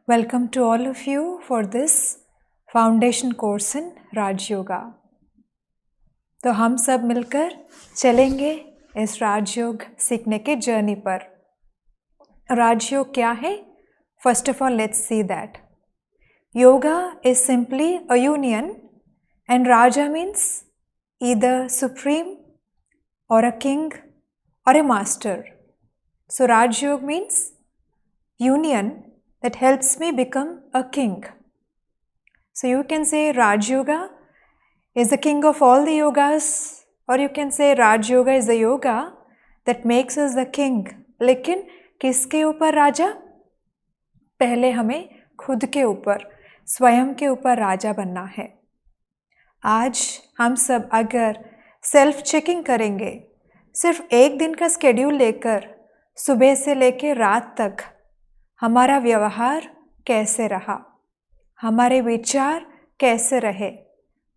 Welcome to all of you for this foundation course in Rajyoga. तो हम सब मिलकर चलेंगे इस राजयोग सीखने के जर्नी पर। राजयोग क्या है? First of all let's see that yoga is simply a union and Raja means either supreme or a king or a master. So Raj Yoga means union that helps me become a king. So you can say Raj Yoga is the king of all the yogas, or you can say Raj Yoga is the yoga that makes us the king. लेकिन किसके ऊपर राजा? पहले हमें खुद के ऊपर, स्वयं के ऊपर राजा बनना है। आज हम सब अगर सेल्फ चेकिंग करेंगे, सिर्फ एक दिन का स्केड्यूल लेकर सुबह से लेकर रात तक हमारा व्यवहार कैसे रहा, हमारे विचार कैसे रहे,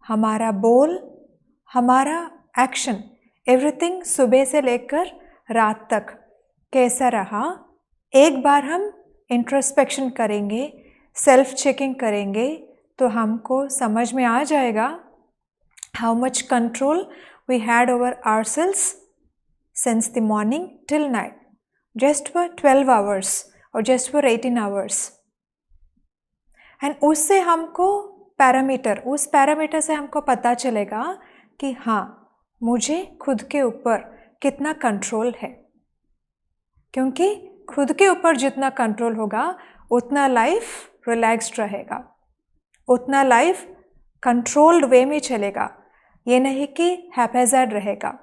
हमारा बोल, हमारा एक्शन, एवरीथिंग सुबह से लेकर रात तक कैसा रहा, एक बार हम इंट्रोस्पेक्शन करेंगे, सेल्फ चेकिंग करेंगे तो हमको समझ में आ जाएगा how much control we had over ourselves since the morning till night, just for 12 hours or just for 18 hours. And उससे हमको उस पैरामीटर से हमको पता चलेगा कि हाँ, मुझे खुद के ऊपर कितना कंट्रोल है, क्योंकि खुद के ऊपर जितना कंट्रोल होगा उतना लाइफ रिलैक्स्ड रहेगा, उतना लाइफ कंट्रोल्ड वे में चलेगा, ये नहीं कि हैप्पीज़र्ड रहेगा।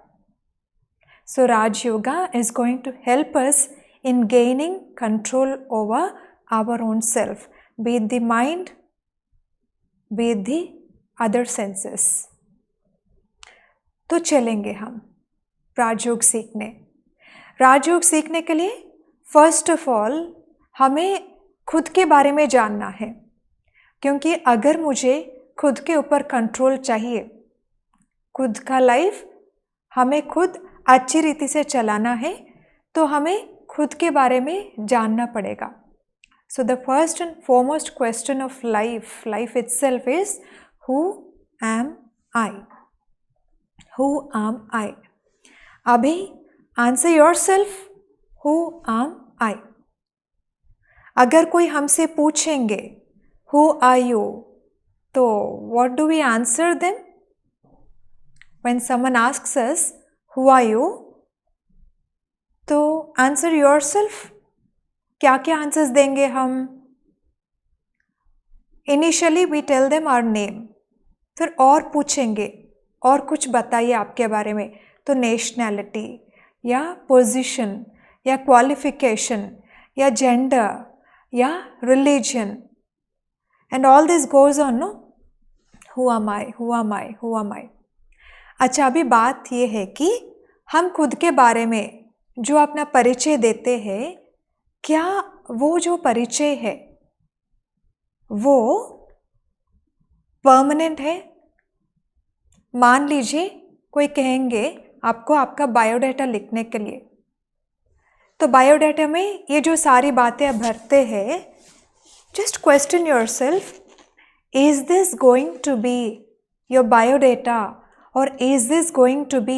So Raj yoga is going to help us in gaining control over our own self, be it the mind, be it the other senses. तो चलेंगे हम राजयोग सीखने। राजयोग सीखने के लिए फर्स्ट ऑफ ऑल हमें खुद के बारे में जानना है, क्योंकि अगर मुझे खुद के ऊपर कंट्रोल चाहिए, खुद का लाइफ हमें खुद अच्छी रीति से चलाना है, तो हमें खुद के बारे में जानना पड़ेगा। So the first and foremost question of life itself is who am I, who am I. अभी answer yourself, who am I. अगर कोई हमसे पूछेंगे हु आर यू, तो what do we answer them? When someone asks us, who are you? तो answer yourself, क्या क्या answers देंगे हम? Initially we tell them our name, फिर और पूछेंगे और कुछ बताइए आपके बारे में, तो nationality या position या qualification या gender या religion and all this goes on, no? Who am I? Who am I? Who am I? अच्छा, अभी बात ये है कि हम खुद के बारे में जो अपना परिचय देते हैं, क्या वो जो परिचय है वो परमानेंट है? मान लीजिए कोई कहेंगे आपको आपका बायोडाटा लिखने के लिए, तो बायोडाटा में ये जो सारी बातें आप भरते हैं, just question yourself, is this going to be your biodata or is this going to be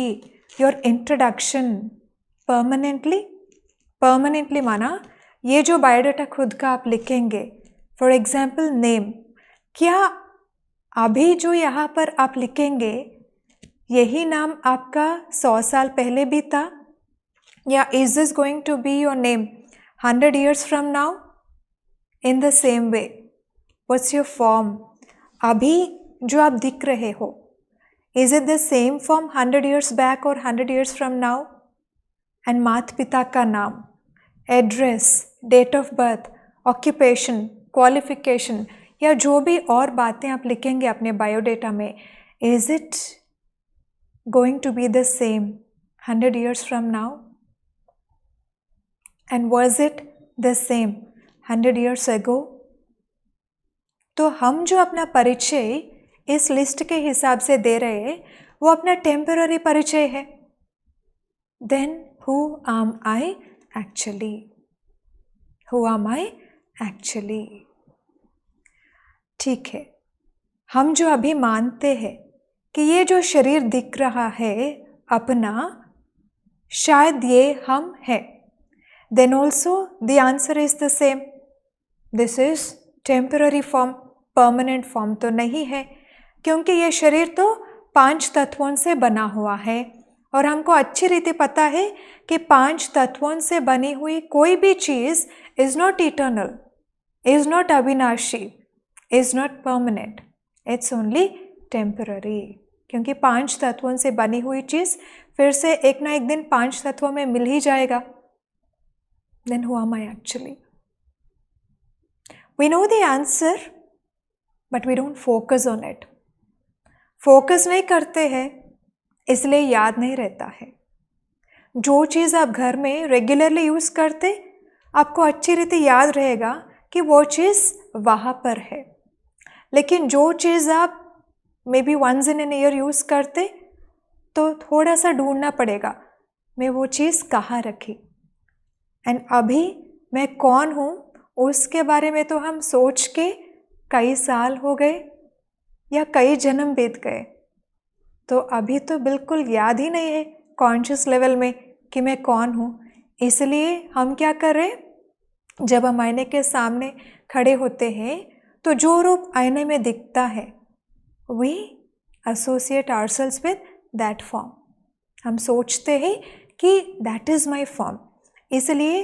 your introduction permanently? Permanently माना ये जो बायोडाटा खुद का आप लिखेंगे, फॉर एग्जाम्पल नेम, क्या अभी जो यहाँ पर आप लिखेंगे यही नाम आपका 100 साल पहले भी था, या is this going to be your name 100 years from now? In the same way, what's your form? अभी जो आप दिख रहे हो, is it the same from 100 years back or 100 years from now? And माता पिता का नाम, address, date of birth, occupation, qualification या जो भी और बातें आप लिखेंगे अपने बायोडेटा में, is it going to be the same 100 years from now? And was it the same 100 years ago? तो हम जो अपना परिचय इस लिस्ट के हिसाब से दे रहे हैं, वो अपना टेम्पररी परिचय है। Then who am I actually? Who am I actually? ठीक है, हम जो अभी मानते हैं कि ये जो शरीर दिख रहा है अपना, शायद ये हम हैं, then also the answer is the same. This is temporary form, permanent form तो नहीं है, क्योंकि ये शरीर तो 5 तत्वों से बना हुआ है और हमको अच्छी रीति पता है कि 5 तत्वों से बनी हुई कोई भी चीज़ is not eternal, is not अविनाशी, is not permanent, it's only temporary. क्योंकि 5 तत्वों से बनी हुई चीज़ फिर से एक ना एक दिन 5 तत्वों में मिल ही जाएगा. Then who am I actually? We know the answer, but we don't focus on it. Focus नहीं करते हैं, इसलिए याद नहीं रहता है. जो चीज़ आप घर में रेगुलरली यूज़ करते, आपको अच्छी रीति याद रहेगा कि वो चीज़ वहाँ पर है. लेकिन जो चीज़ आप may be once in an year use करते, तो थोड़ा सा ढूंढना पड़ेगा, मैं वो चीज़ कहाँ रखी. एंड अभी मैं कौन हूँ उसके बारे में तो हम सोच के कई साल हो गए या कई जन्म बीत गए, तो अभी तो बिल्कुल याद ही नहीं है कॉन्शियस लेवल में कि मैं कौन हूँ. इसलिए हम क्या कर रहे, जब हम आईने के सामने खड़े होते हैं तो जो रूप आईने में दिखता है, we associate ourselves with that form. हम सोचते हैं कि that is my form. इसलिए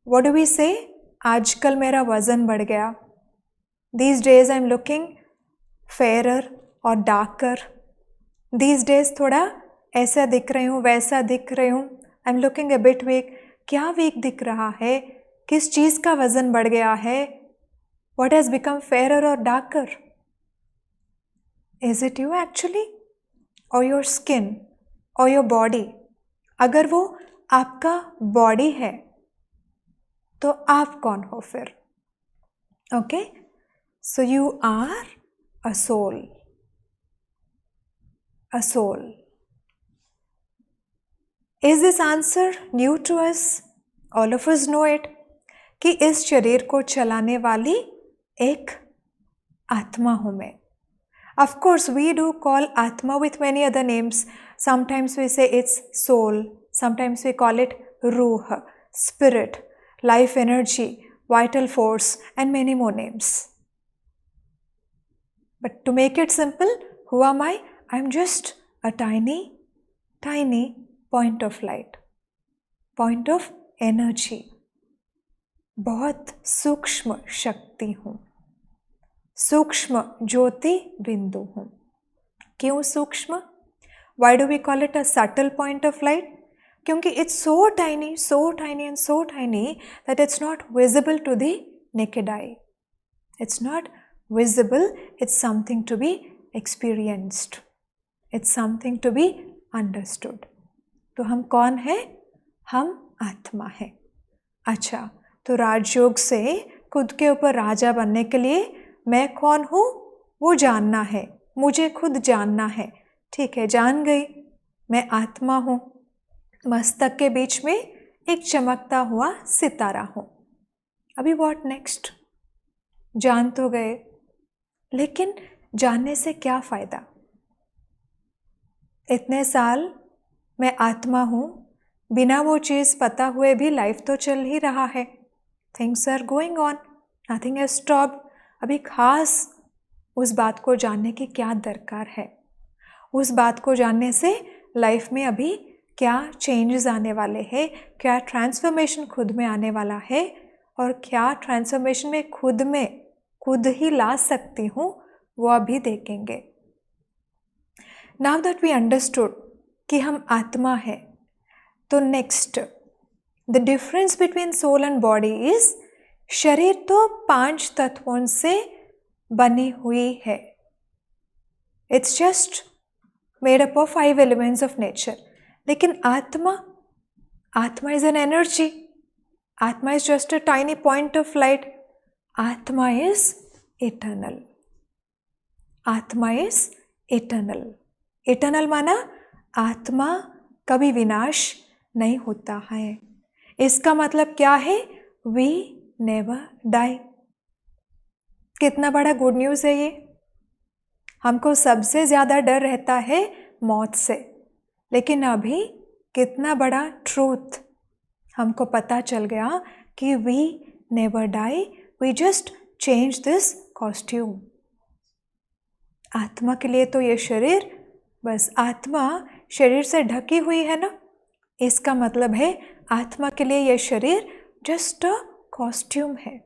what do we say? आजकल मेरा वज़न बढ़ गया. These days I'm looking fairer or darker. These days थोड़ा ऐसा दिख रही हूँ, वैसा दिख रही हूँ. I'm looking a bit weak. क्या वीक दिख रहा है? किस चीज़ का वज़न बढ़ गया है? What has become fairer or darker? Is it you actually? Or your skin? Or your body? अगर वो आपका बॉडी है तो आप कौन हो फिर? Okay, so you are a soul. A soul. Is this answer new to us? All of us know it कि इस शरीर को चलाने वाली एक आत्मा हूँ मैं. Of course, we do call Atma with many other names. Sometimes we say it's soul. Sometimes we call it Ruh, spirit, life energy, vital force, and many more names. But to make it simple, who am I? I'm just a tiny, tiny point of light, point of energy. बहुत सूक्ष्म शक्ति हूँ, सूक्ष्म ज्योति बिंदु हूँ. क्यों सूक्ष्म? Why do we call it a subtle point of light? क्योंकि it's so tiny and so tiny that it's not visible to the naked eye. It's not visible, it's something to be experienced, it's something to be understood. तो हम कौन है? हम आत्मा है. अच्छा, तो राजयोग से खुद के ऊपर राजा बनने के लिए मैं कौन हूँ वो जानना है, मुझे खुद जानना है. ठीक है, जान गई, मैं आत्मा हूँ. मस्तक के बीच में एक चमकता हुआ सितारा हूँ. अभी व्हाट नेक्स्ट? जान तो गए, लेकिन जानने से क्या फ़ायदा? इतने साल मैं आत्मा हूँ, बिना वो चीज़ पता हुए भी लाइफ तो चल ही रहा है. Things are going on, nothing has stopped. अभी खास उस बात को जानने की क्या दरकार है? उस बात को जानने से लाइफ में अभी क्या चेंजेस आने वाले हैं, क्या ट्रांसफॉर्मेशन खुद में आने वाला है, और क्या ट्रांसफॉर्मेशन में खुद ही ला सकती हूँ, वो अभी देखेंगे. नाउ दैट वी अंडरस्टूड कि हम आत्मा है, तो next the difference between soul and body is, शरीर तो 5 तत्वों से बनी हुई है. It's just made up of 5 elements of nature. लेकिन आत्मा इज एन एनर्जी. आत्मा is just a tiny point of light. आत्मा इज इटर्नल. आत्मा इज इटर्नल. इटर्नल माना आत्मा कभी विनाश नहीं होता है. इसका मतलब क्या है? We never die. कितना बड़ा गुड न्यूज़ है ये। हमको सबसे ज़्यादा डर रहता है मौत से, लेकिन अभी कितना बड़ा ट्रूथ हमको पता चल गया कि we never die, we just change this costume. आत्मा के लिए तो ये शरीर, बस आत्मा शरीर से ढकी हुई है ना, इसका मतलब है आत्मा के लिए ये शरीर जस्ट अ कॉस्ट्यूम है।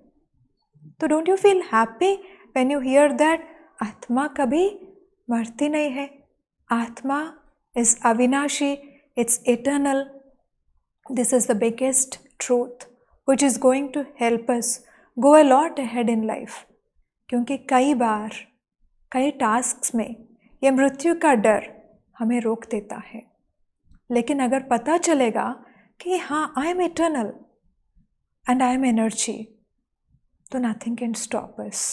तो don't you feel happy when you here that आत्मा कभी मरती नहीं है, आत्मा इज अविनाशी, it's eternal. This is the biggest truth which is going to help us go a lot ahead in life। क्योंकि कई बार कई टास्क्स में ये मृत्यु का डर हमें रोक देता है, लेकिन अगर पता चलेगा कि हाँ I am eternal and I am energy, तो nothing can stop us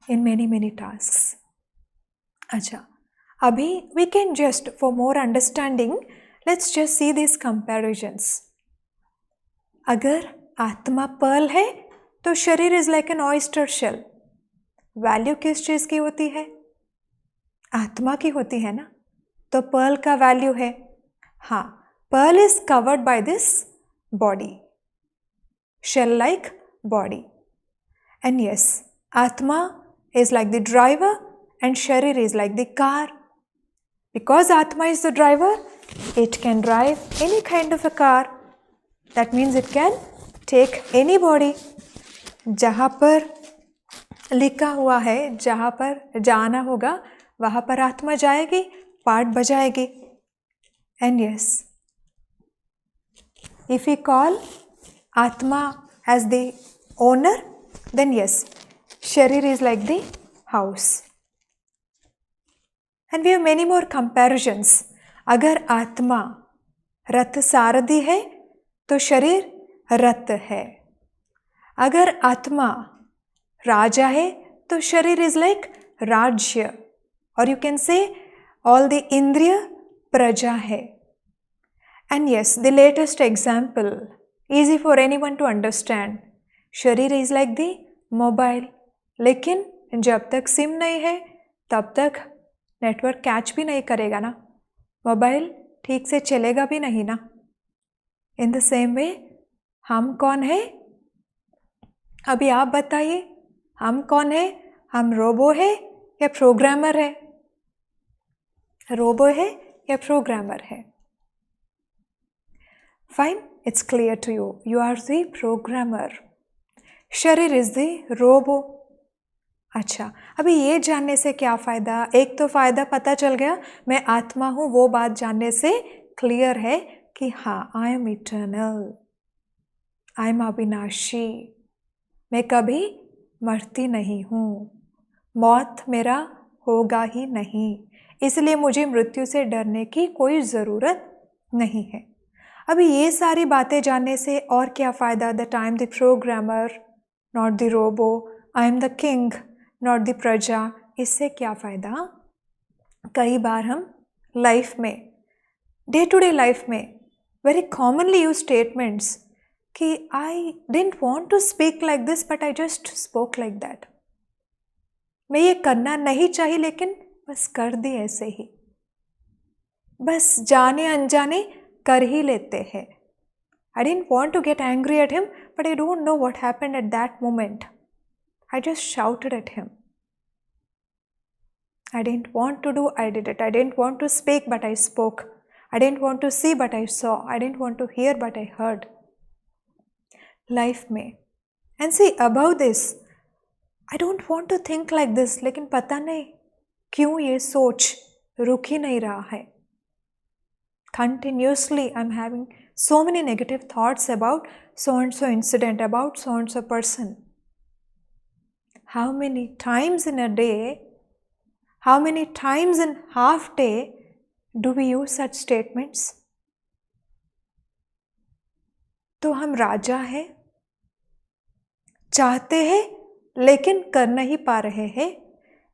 in many many tasks. अच्छा, अभी we can just for more understanding let's just see this comparisons. अगर आत्मा पर्ल है तो शरीर is like an oyster shell. Value किस चीज़ की होती है? आत्मा की होती है ना। तो पर्ल का वैल्यू है, हाँ, pearl is covered by this body, shell like body. And yes, आत्मा is like the driver and शरीर is like the car. Because आत्मा is the driver, it can drive any kind of a car. That means it can take any body. जहाँ पर लिखा हुआ है, जहाँ पर जाना होगा वहाँ पर आत्मा जाएगी, पार्ट बजाएगी। And yes, if you call आत्मा as the owner, then yes, शरीर is like the house. And we have many more comparisons. अगर आत्मा रथ सारथी है तो शरीर रथ है। अगर आत्मा राजा है तो शरीर इज लाइक राज्य, और you can say all the इंद्रिय प्रजा है। And yes, the latest example, easy for anyone to understand, शरीर इज लाइक द मोबाइल। लेकिन जब तक सिम नहीं है तब तक नेटवर्क कैच भी नहीं करेगा ना, मोबाइल ठीक से चलेगा भी नहीं ना। इन द सेम वे, हम कौन है? अभी आप बताइए, हम कौन है? हम रोबो है या प्रोग्रामर है? रोबो है या प्रोग्रामर है? Fine, it's clear to you, you are the programmer, शरीर इज द रोबो। अच्छा, अभी ये जानने से क्या फ़ायदा? एक तो फ़ायदा पता चल गया, मैं आत्मा हूँ, वो बात जानने से क्लियर है कि हाँ, I am eternal, I am अविनाशी, मैं कभी मरती नहीं हूँ, मौत मेरा होगा ही नहीं, इसलिए मुझे मृत्यु से डरने की कोई ज़रूरत नहीं है। अभी ये सारी बातें जानने से और क्या फ़ायदा? That I am the programmer not the robo, I am the king not the प्रजा, इससे क्या फ़ायदा? कई बार हम लाइफ में, डे टू डे लाइफ में वेरी कॉमनली यूज स्टेटमेंट्स कि I didn't want to speak like this but I just spoke like that. मैं ये करना नहीं चाहिए लेकिन बस कर दी ऐसे ही, बस जाने अनजाने कर ही लेते हैं। I didn't want to get angry at him but I don't know what happened at that moment, I just shouted at him. I didn't want to do, I did it. I didn't want to speak, but I spoke. I didn't want to see, but I saw. I didn't want to hear, but I heard. Life में, and see above this, I don't want to think like this, लेकिन पता नहीं क्यों ये सोच रुक ही नहीं रहा है। Continuously I'm having so many negative thoughts about so and so incident, about so and so person. How many times in a day, how many times in half day do we use such statements? तो हम राजा हैं, चाहते हैं लेकिन कर नहीं पा रहे हैं,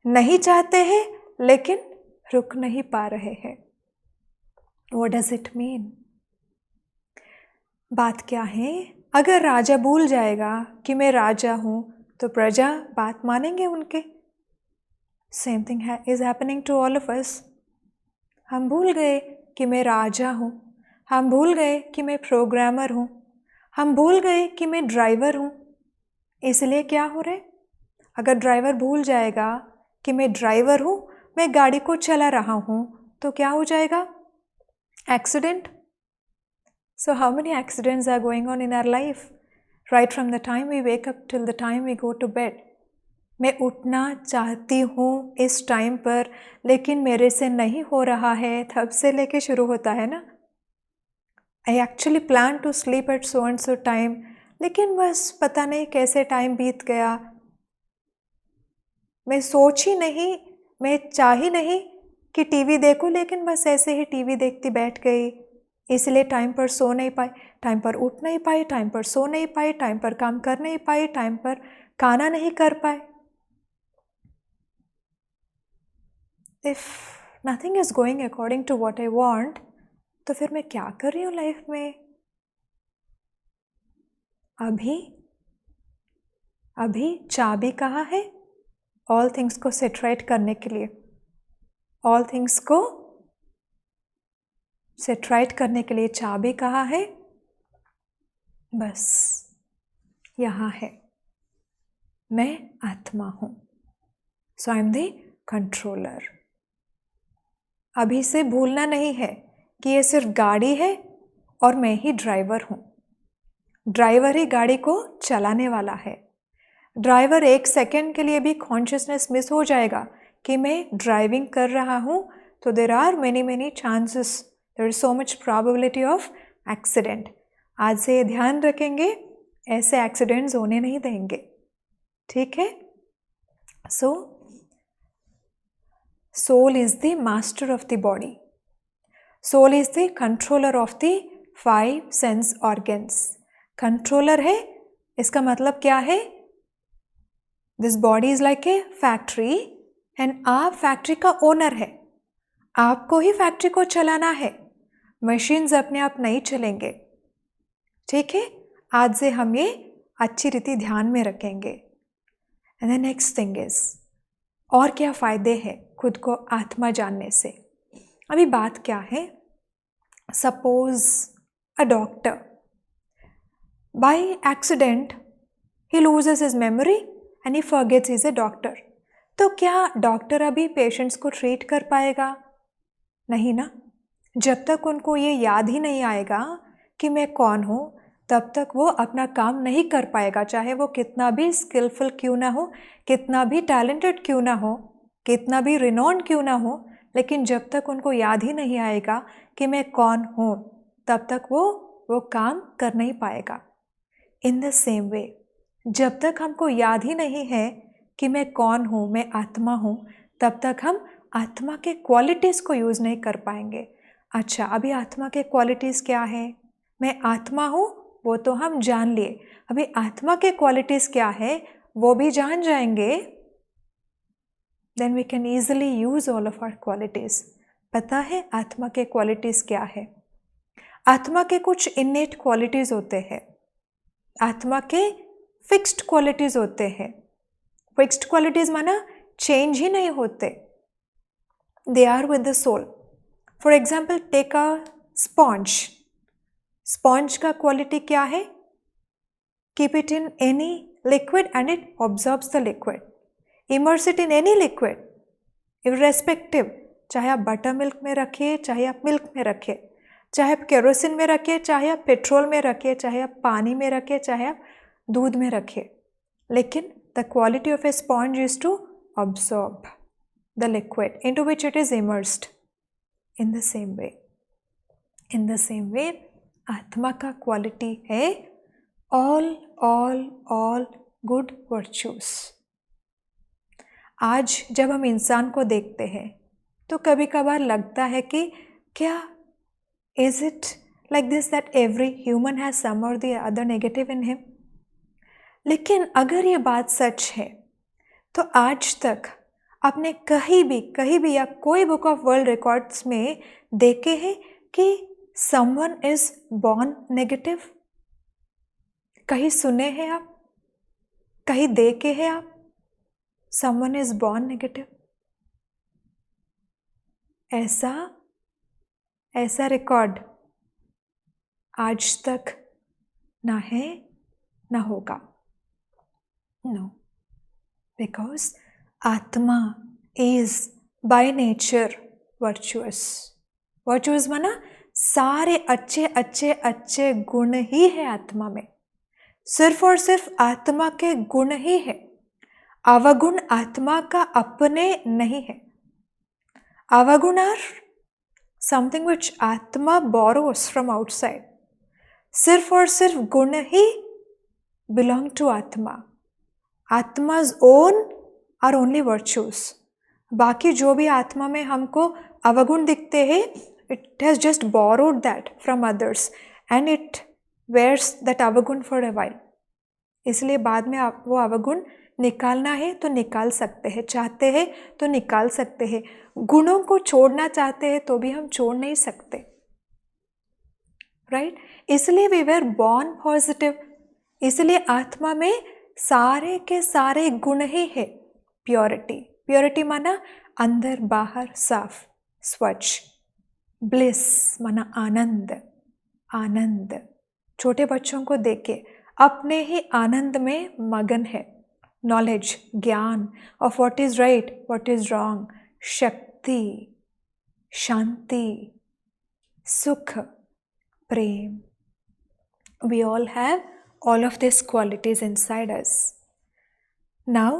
नहीं चाहते हैं लेकिन रुक नहीं पा रहे हैं। What does it mean? बात क्या है? अगर राजा भूल जाएगा कि मैं राजा हूँ, तो प्रजा बात मानेंगे उनके। Same thing is happening to all of us. हम भूल गए कि मैं राजा हूँ, हम भूल गए कि मैं प्रोग्रामर हूँ, हम भूल गए कि मैं ड्राइवर हूँ। इसलिए क्या हो रहा है, अगर ड्राइवर भूल जाएगा कि मैं ड्राइवर हूँ, मैं गाड़ी को चला रहा हूँ, तो क्या हो जाएगा, accident. So how many accidents are going on in our life? Right from the time we wake up till the time we go to bed. मैं उठना चाहती हूँ इस टाइम पर, लेकिन मेरे से नहीं हो रहा है, तब से लेके शुरू होता है ना। I actually plan to sleep at so and so time, लेकिन बस पता नहीं कैसे टाइम बीत गया। मैं सोची नहीं, मैं चाही नहीं कि टीवी देखूं, लेकिन बस ऐसे ही टीवी देखती बैठ गई। इसलिए टाइम पर सो नहीं पाई, टाइम पर उठ नहीं पाई, टाइम पर सो नहीं पाई, टाइम पर काम कर नहीं पाई, टाइम पर खाना नहीं कर पाए। If nothing is going according to what I want, तो फिर मैं क्या कर रही हूँ लाइफ में? अभी चाबी कहाँ है ऑल थिंग्स को सेट राइट करने के लिए? ऑल थिंग्स को सेट राइट करने के लिए चाबी कहाँ है? बस यहाँ है, मैं आत्मा हूँ। सो आई एम द कंट्रोलर। अभी से भूलना नहीं है कि ये सिर्फ गाड़ी है और मैं ही ड्राइवर हूँ। ड्राइवर ही गाड़ी को चलाने वाला है। ड्राइवर एक सेकेंड के लिए भी कॉन्शियसनेस मिस हो जाएगा कि मैं ड्राइविंग कर रहा हूँ, तो there are many chances, there is so much probability of accident. आज से ध्यान रखेंगे, ऐसे एक्सीडेंट्स होने नहीं देंगे, ठीक है? सो soul is the master of the body. Soul is the controller of the 5 sense organs. Controller है, इसका मतलब क्या है? This body is like a factory and आप फैक्ट्री का ओनर है। आपको ही फैक्ट्री को चलाना है, मशीन्स अपने आप नहीं चलेंगे, ठीक है? आज से हम ये अच्छी रीति ध्यान में रखेंगे। And the next thing is, और क्या फ़ायदे हैं खुद को आत्मा जानने से? अभी बात क्या है, suppose a doctor by accident he loses his memory and he forgets he is a doctor. तो क्या डॉक्टर अभी पेशेंट्स को ट्रीट कर पाएगा? नहीं ना। जब तक उनको ये याद ही नहीं आएगा कि मैं कौन हूँ, तब तक वो अपना काम नहीं कर पाएगा, चाहे वो कितना भी स्किलफुल क्यों ना हो, कितना भी टैलेंटेड क्यों ना हो, कितना भी रिनोन्ड क्यों ना हो, लेकिन जब तक उनको याद ही नहीं आएगा कि मैं कौन हूँ, तब तक वो काम कर नहीं पाएगा। इन द सेम वे, जब तक हमको याद ही नहीं है कि मैं कौन हूँ, मैं आत्मा हूँ, तब तक हम आत्मा के क्वालिटीज़ को यूज़ नहीं कर पाएंगे। अच्छा, अभी आत्मा के क्वालिटीज़ क्या है? मैं आत्मा हूँ, वो तो हम जान लिए। अभी आत्मा के क्वालिटीज़ क्या है, वो भी जान जाएंगे, then we can easily use all of our qualities. पता है आत्मा के क्वालिटीज़ क्या है? आत्मा के कुछ इनेट क्वालिटीज़ होते हैं, आत्मा के फिक्स्ड क्वालिटीज़ होते हैं। फिक्स्ड क्वालिटीज़ माना चेंज ही नहीं होते, they are with the soul. For example take a sponge. Sponge का क्वालिटी क्या है? Keep it in any liquid and it absorbs the liquid. Immerse it in any liquid irrespective, चाहे आप butter milk में रखिए, चाहे आप मिल्क में रखिए, चाहे आप केरोसिन में रखिए, चाहे आप पेट्रोल में रखिए, चाहे आप पानी में रखिए, चाहे आप दूध में रखिए, लेकिन the quality of a sponge is to absorb the liquid into which it is immersed. In the same way आत्मा का क्वालिटी है all गुड वर्च्यूज। आज जब हम इंसान को देखते हैं तो कभी कभार लगता है कि क्या is it like this that every human has some और the other negative in him. लेकिन अगर ये बात सच है तो आज तक आपने कहीं भी या कोई बुक ऑफ वर्ल्ड रिकॉर्ड्स में देखे हैं कि समवन इज बॉर्न नेगेटिव? कहीं सुने हैं आप? कहीं देखे हैं आप someone is born negative? ऐसा रिकॉर्ड आज तक ना है ना होगा. No, because आत्मा is by nature virtuous. Virtuous माना सारे अच्छे अच्छे अच्छे गुण ही है आत्मा में. सिर्फ और सिर्फ आत्मा के गुण ही है. अवगुण आत्मा का अपने नहीं है. अवगुण आर something which आत्मा borrows from outside. सिर्फ और सिर्फ गुण ही belong to आत्मा. आत्मा's own are only virtues. बाकी जो भी आत्मा में हमको अवगुण दिखते हैं, it has just borrowed that from others and it wears that अवगुण for a while. इसलिए बाद में वो अवगुण निकालना है तो निकाल सकते हैं, चाहते हैं तो निकाल सकते हैं. गुणों को छोड़ना चाहते हैं तो भी हम छोड़ नहीं सकते. राइट? इसलिए वी वर बॉर्न पॉजिटिव. इसलिए आत्मा में सारे के सारे गुण ही है. प्योरिटी. प्योरिटी माना अंदर बाहर साफ, स्वच्छ. ब्लिस माना आनंद. आनंद. छोटे बच्चों को देखे अपने ही आनंद में मगन है. नॉलेज, ज्ञान of what is right, what is wrong. शक्ति, शांति, सुख, प्रेम. We all have all of these qualities inside us. Now,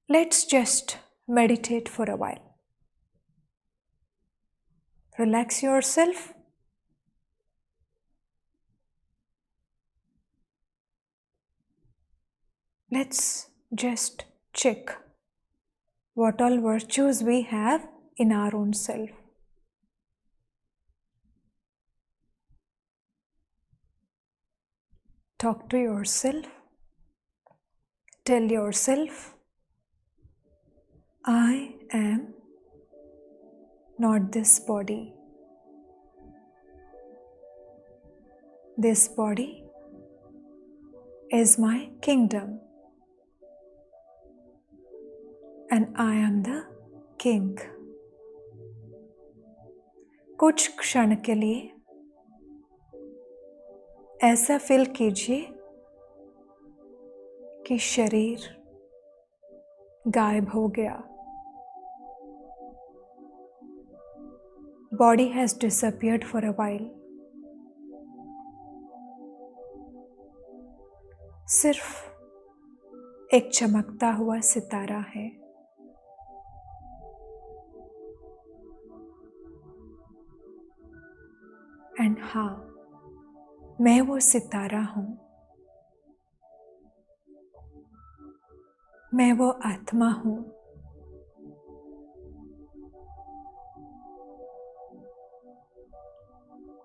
let's just meditate for a while. Relax yourself. Let's just check what all virtues we have in our own self. Talk to yourself. Tell yourself, I am not this body. This body is my kingdom. And I am the king. कुछ क्षण के लिए ऐसा feel कीजिए कि शरीर गायब हो गया. Body has disappeared for a while. सिर्फ एक चमकता हुआ सितारा है. एंड हाँ, मैं वो सितारा हूँ. मैं वो आत्मा हूँ.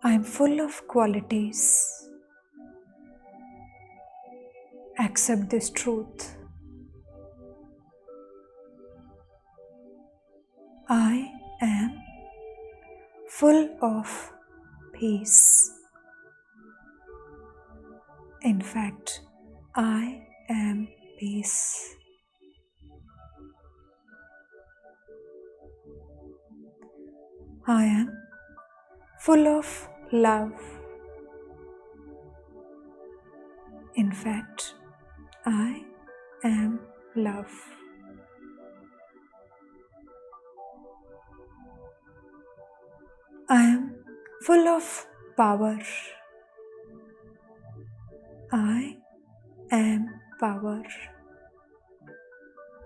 I am full of qualities. Accept this truth. I am full of peace. In fact, I am peace. I am full of love. In fact, I am love. I am full of power. I am power.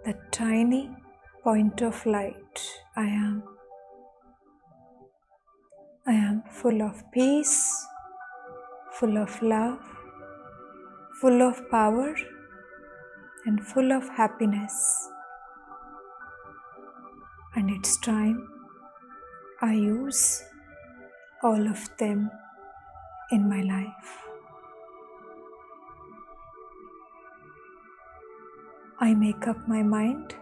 The tiny point of light I am. I am full of peace, full of love, full of power, and full of happiness. And it's time I use all of them in my life. I make up my mind.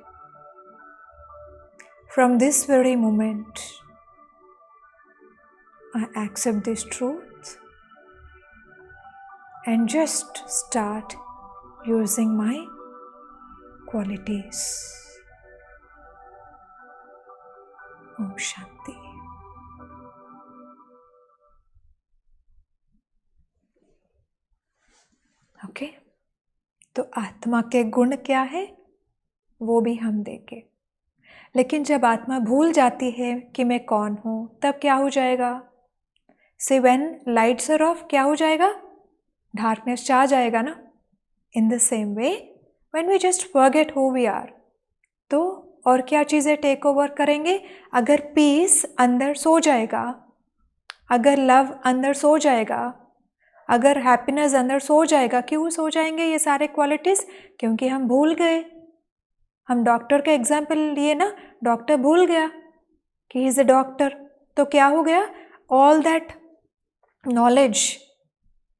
From this very moment, I accept this truth and just start using my qualities. Om Shanti. Okay, तो आत्मा के गुण क्या है वो भी हम देखें। लेकिन जब आत्मा भूल जाती है कि मैं कौन हूँ, तब क्या हो जाएगा? से व्हेन लाइट्स आर ऑफ, क्या हो जाएगा? डार्कनेस छा जाएगा ना। In the same way when we just forget who we are, तो और क्या चीज़ें टेक ओवर करेंगे? अगर पीस अंदर सो जाएगा, अगर लव अंदर सो जाएगा, अगर हैप्पीनेस अंदर सो जाएगा, क्यों सो जाएंगे ये सारे क्वालिटीज़? क्योंकि हम भूल गए। हम डॉक्टर का एग्जाम्पल लिए ना, डॉक्टर भूल गया कि ही इज़ अ डॉक्टर, तो क्या हो गया? ऑल दैट नॉलेज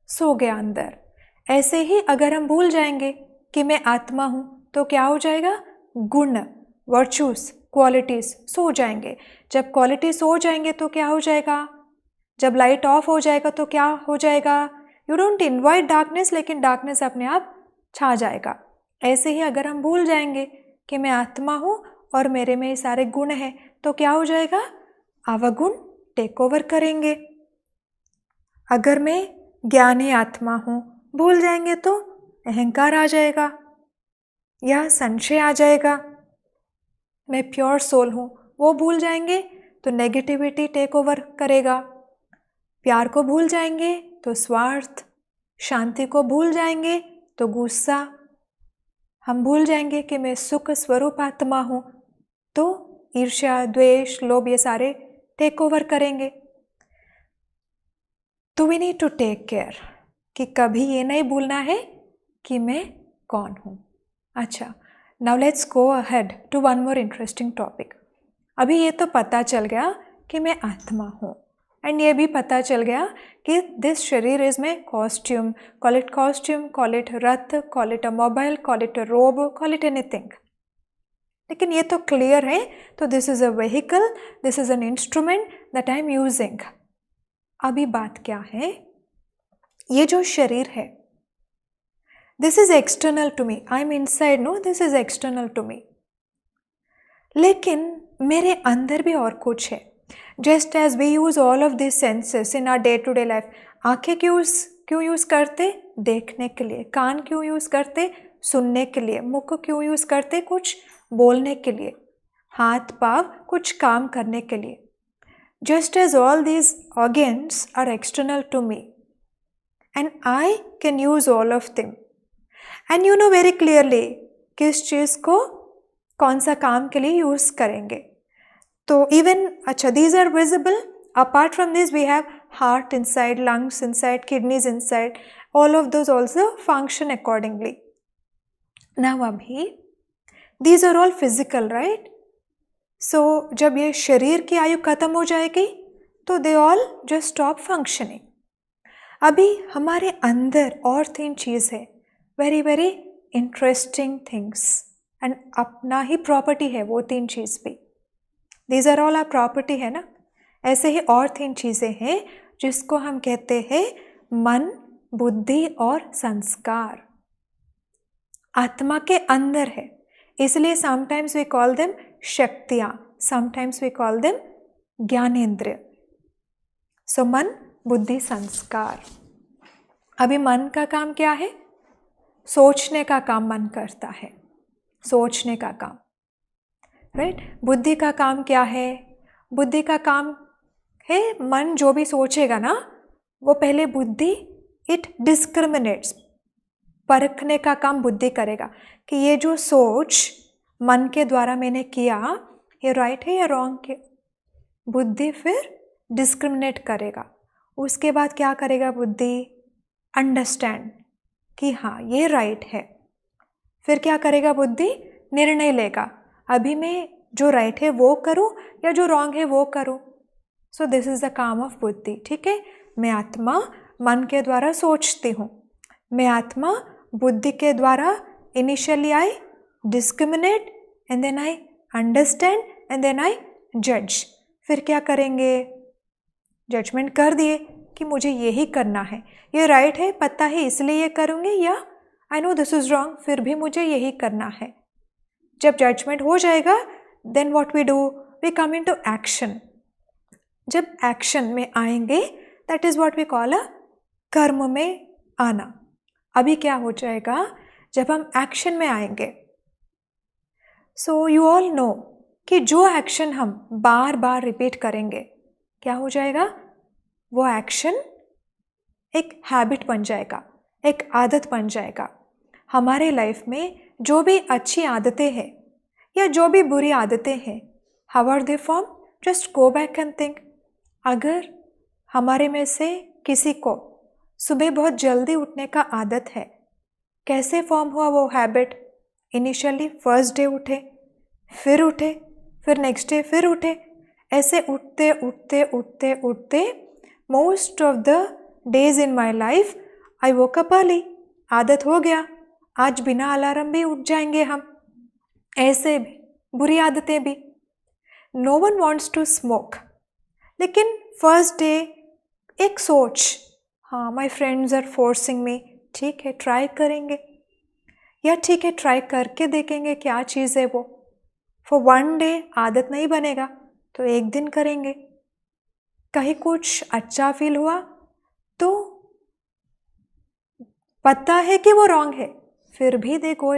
सो गया अंदर। ऐसे ही अगर हम भूल जाएंगे कि मैं आत्मा हूँ, तो क्या हो जाएगा? गुण, वर्चूस, क्वालिटीज़ सो जाएंगे। जब क्वालिटी सो जाएंगे तो क्या हो जाएगा? जब लाइट ऑफ हो जाएगा तो क्या हो जाएगा? यू डोंट इन्वाइट डार्कनेस, लेकिन डार्कनेस अपने आप छा जाएगा। ऐसे ही अगर हम भूल जाएंगे कि मैं आत्मा हूँ और मेरे में ये सारे गुण हैं, तो क्या हो जाएगा? अवगुण टेक ओवर करेंगे। अगर मैं ज्ञानी आत्मा हूँ, भूल जाएंगे तो अहंकार आ जाएगा या संशय आ जाएगा। मैं प्योर सोल हूँ, वो भूल जाएंगे तो नेगेटिविटी टेक ओवर करेगा। प्यार को भूल जाएंगे तो स्वार्थ, शांति को भूल जाएंगे तो गुस्सा। हम भूल जाएंगे कि मैं सुख स्वरूप आत्मा हूँ, तो ईर्ष्या, द्वेष, लोभ ये सारे टेक ओवर करेंगे। तो we need to take care कि कभी ये नहीं भूलना है कि मैं कौन हूँ। अच्छा, now let's go ahead to one more interesting topic. अभी ये तो पता चल गया कि मैं आत्मा हूँ, एंड ये भी पता चल गया कि दिस शरीर is my costume, call it रथ, call it a mobile, call it a robe, call it anything. लेकिन ये तो क्लियर है, तो this is a vehicle, this is an instrument that I am using. अभी बात क्या है? ये जो शरीर है, this is external to me, I am inside, no, this is external to me. लेकिन मेरे अंदर भी और कुछ है। Just as we use all of this senses in our day to day life. आंखें क्यों यूज करते? देखने के लिए। कान क्यों यूज करते? सुनने के लिए। मुख क्यों यूज करते? कुछ बोलने के लिए। हाथ पाँव कुछ काम करने के लिए। Just as all these organs are external to me, and I can use all of them, and you know very clearly किस चीज़ को कौन सा काम के लिए यूज़ करेंगे। तो even अच्छा, these are visible. Apart from this we have heart inside, lungs inside, kidneys inside, all of those also function accordingly. Now अभी these are all physical, right? सो जब ये शरीर की आयु खत्म हो जाएगी तो they all just stop functioning. अभी हमारे अंदर और 3 चीज़ है, very very interesting things, and अपना ही प्रॉपर्टी है वो 3 चीज़ भी। These are all are property है ना। ऐसे ही और 3 चीज़ें हैं जिसको हम कहते हैं मन, बुद्धि और संस्कार। आत्मा के अंदर है, इसलिए समटाइम्स वी कॉल देम शक्तियाँ, समटाइम्स वी कॉल देम ज्ञानेंद्रिय। सो मन, बुद्धि, संस्कार। अभी मन का काम क्या है? सोचने का काम मन करता है, सोचने का काम, राइट। बुद्धि का काम क्या है? बुद्धि का काम है, मन जो भी सोचेगा ना, वो पहले बुद्धि इट डिस्क्रिमिनेट्स, परखने का काम बुद्धि करेगा कि ये जो सोच मन के द्वारा मैंने किया, ये राइट है या रॉन्ग है। बुद्धि फिर डिस्क्रिमिनेट करेगा। उसके बाद क्या करेगा बुद्धि? अंडरस्टैंड कि हाँ ये राइट है। फिर क्या करेगा बुद्धि? निर्णय लेगा, अभी मैं जो राइट है वो करूँ या जो रॉन्ग है वो करूँ। सो दिस इज द काम ऑफ बुद्धि। ठीक है, मैं आत्मा मन के द्वारा सोचती हूँ, मैं आत्मा बुद्धि के द्वारा initially I discriminate, and then I understand, and then I जज। फिर क्या करेंगे? जजमेंट कर दिए कि मुझे यही करना है, ये राइट है, पता है इसलिए ये करूँगी, या I know this is wrong, फिर भी मुझे यही करना है। जब जजमेंट हो जाएगा then what we do, we come into action. जब एक्शन में आएंगे that is what we call a karma में आना. अभी क्या हो जाएगा जब हम एक्शन में आएंगे. सो यू ऑल नो कि जो एक्शन हम बार बार रिपीट करेंगे क्या हो जाएगा, वो एक्शन एक हैबिट बन जाएगा, एक आदत बन जाएगा. हमारे लाइफ में जो भी अच्छी आदतें हैं या जो भी बुरी आदतें हैं, how are they form, just go back and think. अगर हमारे में से किसी को सुबह बहुत जल्दी उठने का आदत है, कैसे फॉर्म हुआ वो हैबिट. इनिशियली फर्स्ट डे उठे, फिर नेक्स्ट डे फिर उठे, ऐसे उठते उठते उठते उठते most of the days in my life I woke up early. आदत हो गया, आज बिना अलार्म भी उठ जाएंगे हम. ऐसे भी बुरी आदतें भी. No one wants to smoke, लेकिन फर्स्ट डे एक सोच, हाँ my friends are forcing me, ठीक है ट्राई करेंगे, या ठीक है ट्राई करके देखेंगे क्या चीज़ है वो. फॉर वन डे आदत नहीं बनेगा तो एक दिन करेंगे. कहीं कुछ अच्छा फील हुआ तो पता है कि वो रॉन्ग है, फिर भी they go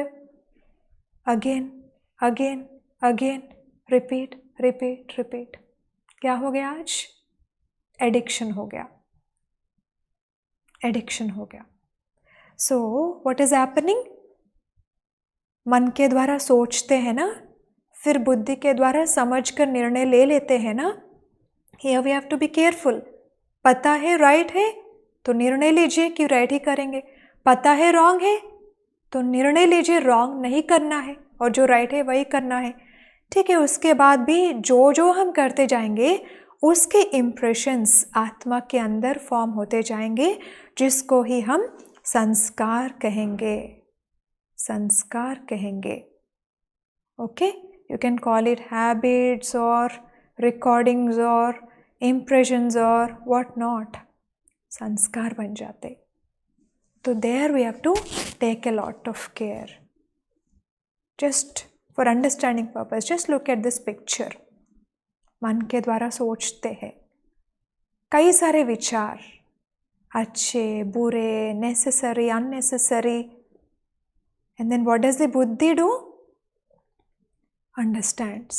again again again, repeat repeat repeat. क्या हो गया आज, एडिक्शन हो गया, एडिक्शन हो गया. सो व्हाट इज हैपनिंग, मन के द्वारा सोचते हैं ना, फिर बुद्धि के द्वारा समझ कर निर्णय ले लेते हैं ना. Here we have to be careful. पता है राइट है तो निर्णय लीजिए कि राइट ही करेंगे. पता है रॉन्ग है तो निर्णय लीजिए रॉन्ग नहीं करना है और जो राइट है वही करना है. ठीक है, उसके बाद भी जो जो हम करते जाएंगे उसके इम्प्रेशंस आत्मा के अंदर फॉर्म होते जाएंगे, जिसको ही हम संस्कार कहेंगे. संस्कार कहेंगे. Okay, you can call it habits और रिकॉर्डिंग्स और इम्प्रेशंस और व्हाट नॉट. संस्कार बन जाते. तो there we have to take a lot of care. Just for understanding purpose, just look at this picture. मन के द्वारा सोचते हैं कई सारे विचार, अच्छे बुरे, necessary unnecessary. And then what does the buddhi do? Understands.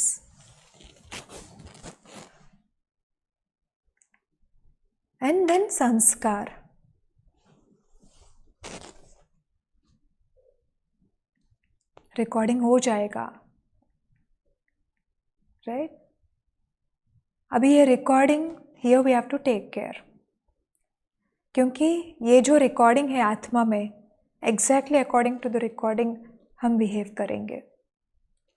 And then sanskar. Recording हो जाएगा, राइट. अभी ये recording, here we have to take care, क्योंकि ये जो रिकॉर्डिंग है आत्मा में, exactly according to the recording हम बिहेव करेंगे.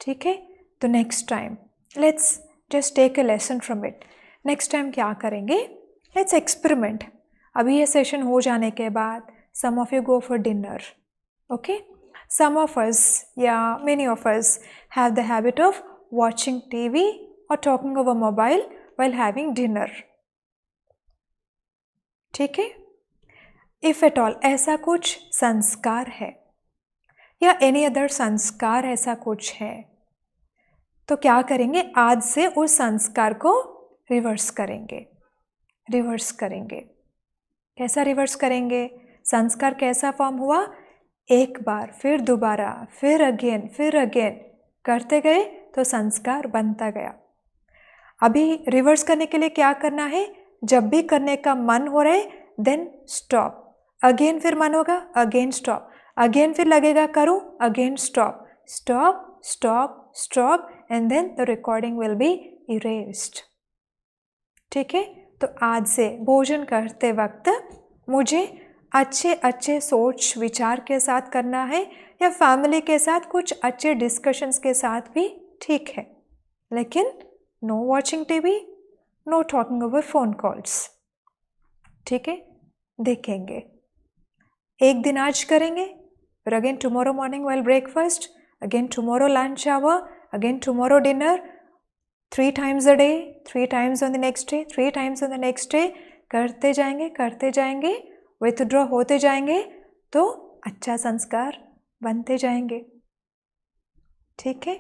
ठीक है, तो next time let's just take a lesson from it. Next time क्या करेंगे, लेट्स एक्सपेरिमेंट. अभी ये सेशन हो जाने के बाद some of you go for dinner. Okay, some of us, yeah, many of us have the habit of watching TV or talking over mobile while having dinner. ठीक है, if at all ऐसा कुछ संस्कार है या any other संस्कार ऐसा कुछ है, तो क्या करेंगे, आज से उस संस्कार को रिवर्स करेंगे. रिवर्स करेंगे. कैसा रिवर्स करेंगे, संस्कार कैसा फॉर्म हुआ, एक बार फिर दोबारा फिर अगेन करते गए तो संस्कार बनता गया. अभी रिवर्स करने के लिए क्या करना है, जब भी करने का मन हो रहा है देन स्टॉप. अगेन फिर मन होगा, अगेन स्टॉप. अगेन फिर लगेगा करूं, again stop. Stop stop stop and then the recording will be erased. ठीक है, तो आज से भोजन करते वक्त मुझे अच्छे अच्छे सोच विचार के साथ करना है, या फैमिली के साथ कुछ अच्छे डिस्कशंस के साथ भी ठीक है, लेकिन know watching TV, know talking over phone calls. ठीक है, देखेंगे. एक दिन आज करेंगे, फिर again tomorrow morning while breakfast, again tomorrow lunch hour, again tomorrow dinner. 3 times a day, 3 times on the next day, 3 times on the next day. करते जाएंगे, विथड्रॉ होते जाएंगे तो अच्छा संस्कार बनते जाएंगे. ठीक है,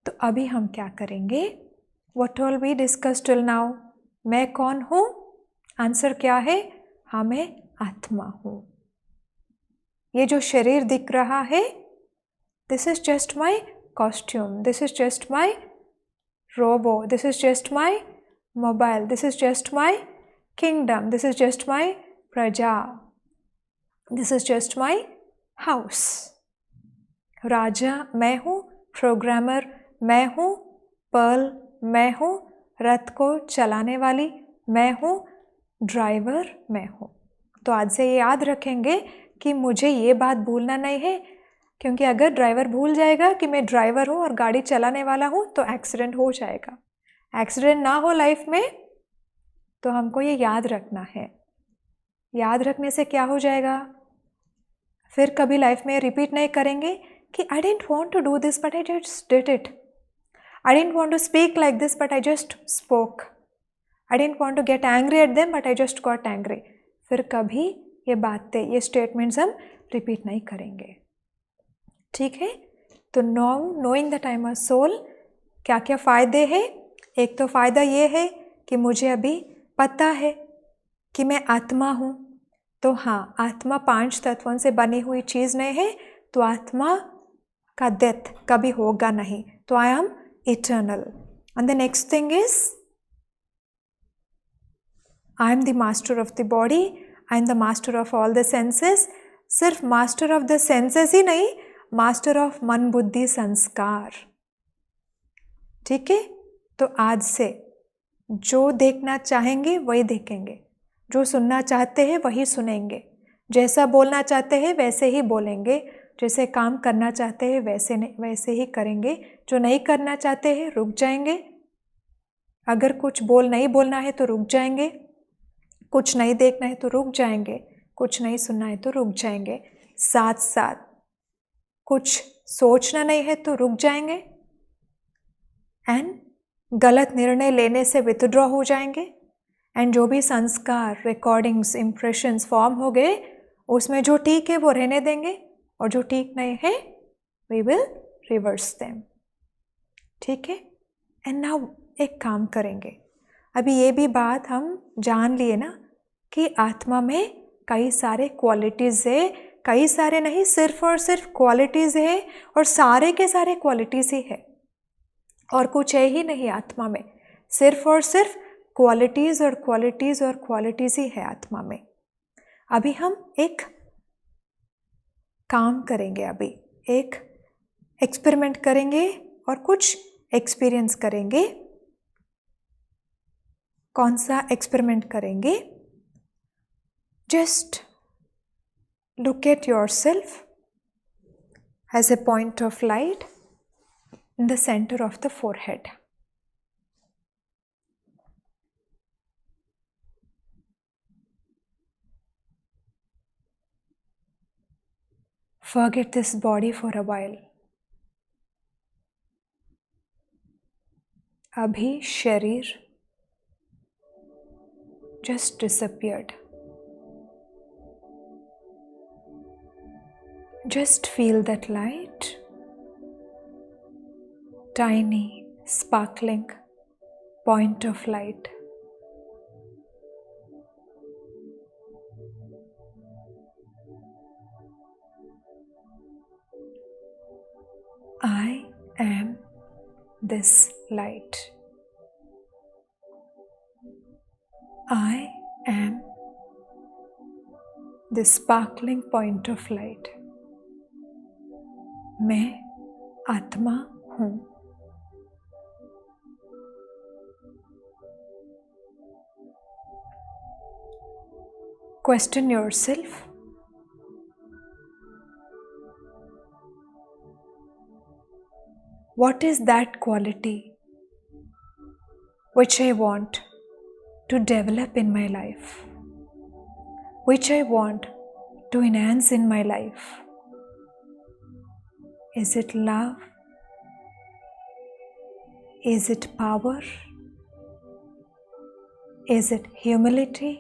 तो अभी हम क्या करेंगे? What all we discussed till now? मैं कौन हूँ? आंसर क्या है? हाँ, मैं आत्मा हूँ। ये जो शरीर दिख रहा है, this is just my costume, this is just my robo, this is just my mobile, this is just my kingdom, this is just my praja, this is just my house. राजा मैं हूँ, प्रोग्रामर मैं हूँ, Perl मैं हूँ, रथ को चलाने वाली मैं हूँ, ड्राइवर मैं हूँ। तो आज से ये याद रखेंगे कि मुझे ये बात भूलना नहीं है, क्योंकि अगर ड्राइवर भूल जाएगा कि मैं ड्राइवर हूँ और गाड़ी चलाने वाला हूँ तो एक्सीडेंट हो जाएगा। एक्सीडेंट ना हो लाइफ में, तो हमको ये याद रखना है। याद रखने से क्या हो जाएगा? फिर कभी लाइफ में रिपीट नहीं करेंगे कि I didn't want to do this but I just did it. I didn't want to speak like this but I just spoke. I didn't want to get angry at them but I just got angry. फिर कभी ये बातें, ये statements हम repeat नहीं करेंगे। ठीक है, तो knowing the time of soul, क्या क्या फ़ायदे हैं? एक तो फ़ायदा ये है कि मुझे अभी पता है कि मैं आत्मा हूँ। तो हाँ, आत्मा 5 तत्वों से बनी हुई चीज़ नहीं है, तो आत्मा का डेथ कभी होगा नहीं। तो आई am eternal. And the next thing is I am the master of the body, I am the master of all the senses. सिर्फ मास्टर ऑफ द सेंसेस ही नहीं, मास्टर ऑफ मन बुद्धि संस्कार। ठीक है, तो आज से जो देखना चाहेंगे वही देखेंगे, जो सुनना चाहते हैं वही सुनेंगे, जैसा बोलना चाहते हैं वैसे ही बोलेंगे, जैसे काम करना चाहते हैं वैसे ही करेंगे, जो नहीं करना चाहते हैं रुक जाएंगे। अगर कुछ नहीं बोलना है तो रुक जाएंगे, कुछ नहीं देखना है तो रुक जाएंगे, कुछ नहीं सुनना है तो रुक जाएंगे। साथ साथ कुछ सोचना नहीं है तो रुक जाएंगे एंड गलत निर्णय लेने से विथड्रॉ हो जाएंगे। एंड जो भी संस्कार, रिकॉर्डिंग्स, इम्प्रेशंस फॉर्म हो गए, उसमें जो ठीक है वो रहने देंगे और जो ठीक नहीं है वी विल रिवर्स देम। ठीक है, एंड नाउ एक काम करेंगे। अभी ये भी बात हम जान लिए ना कि आत्मा में कई सारे क्वालिटीज़ है, कई सारे नहीं, सिर्फ और सिर्फ क्वालिटीज़ है, और सारे के सारे क्वालिटीज़ ही है, और कुछ है ही नहीं आत्मा में। सिर्फ और सिर्फ क्वालिटीज़ और क्वालिटीज़ और क्वालिटीज़ ही है आत्मा में। अभी हम एक काम करेंगे, अभी एक एक्सपेरिमेंट करेंगे और कुछ एक्सपीरियंस करेंगे। कौन सा एक्सपेरिमेंट करेंगे? Just look at yourself as a point of light in the center of the forehead. Forget this body for a while. अभी शरीर just disappeared. Just feel that light. Tiny, sparkling point of light. I am this light. I am this sparkling point of light. मैं आत्मा हूँ। Question yourself. What is that quality which I want to develop in my life, which I want to enhance in my life? Is it love? Is it power? Is it humility?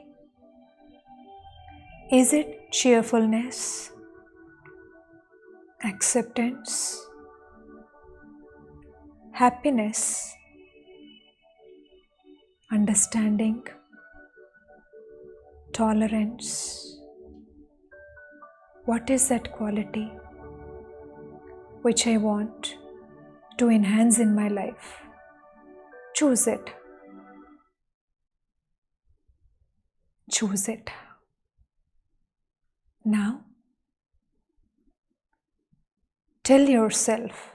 Is it cheerfulness, acceptance, happiness, understanding, tolerance. What is that quality which I want to enhance in my life? Choose it. Choose it. Now, tell yourself,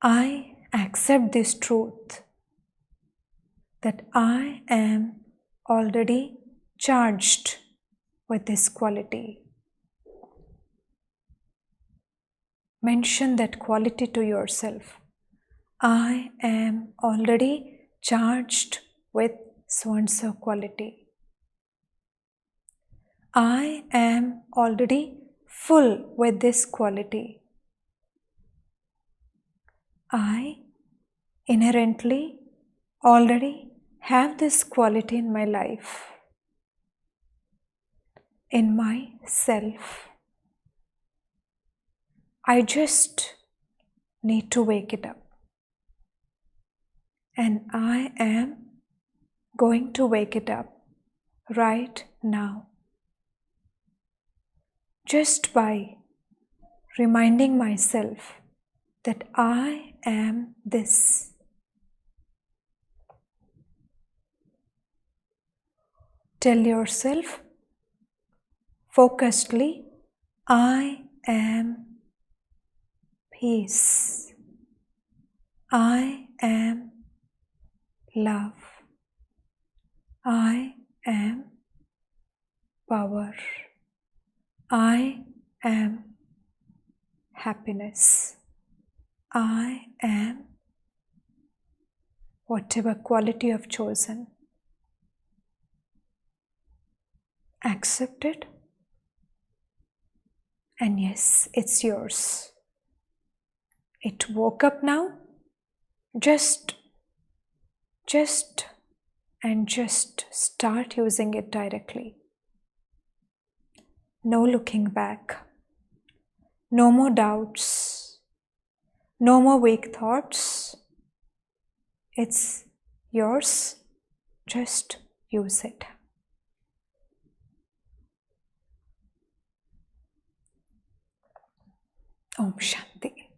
I accept this truth that I am already charged with this quality. Mention that quality to yourself. I am already charged with so-and-so quality. I am already full with this quality. I inherently already have this quality in my life, in myself. I just need to wake it up. And I am going to wake it up right now. Just by reminding myself that I am this. Tell yourself focusedly, I am peace. I am love. I am power. I am happiness. I am whatever quality you have chosen. Accept it. And yes, it's yours. It woke up now. Just start using it directly. No looking back. No more doubts. No more weak thoughts. It's yours. Just use it. Om Shanti.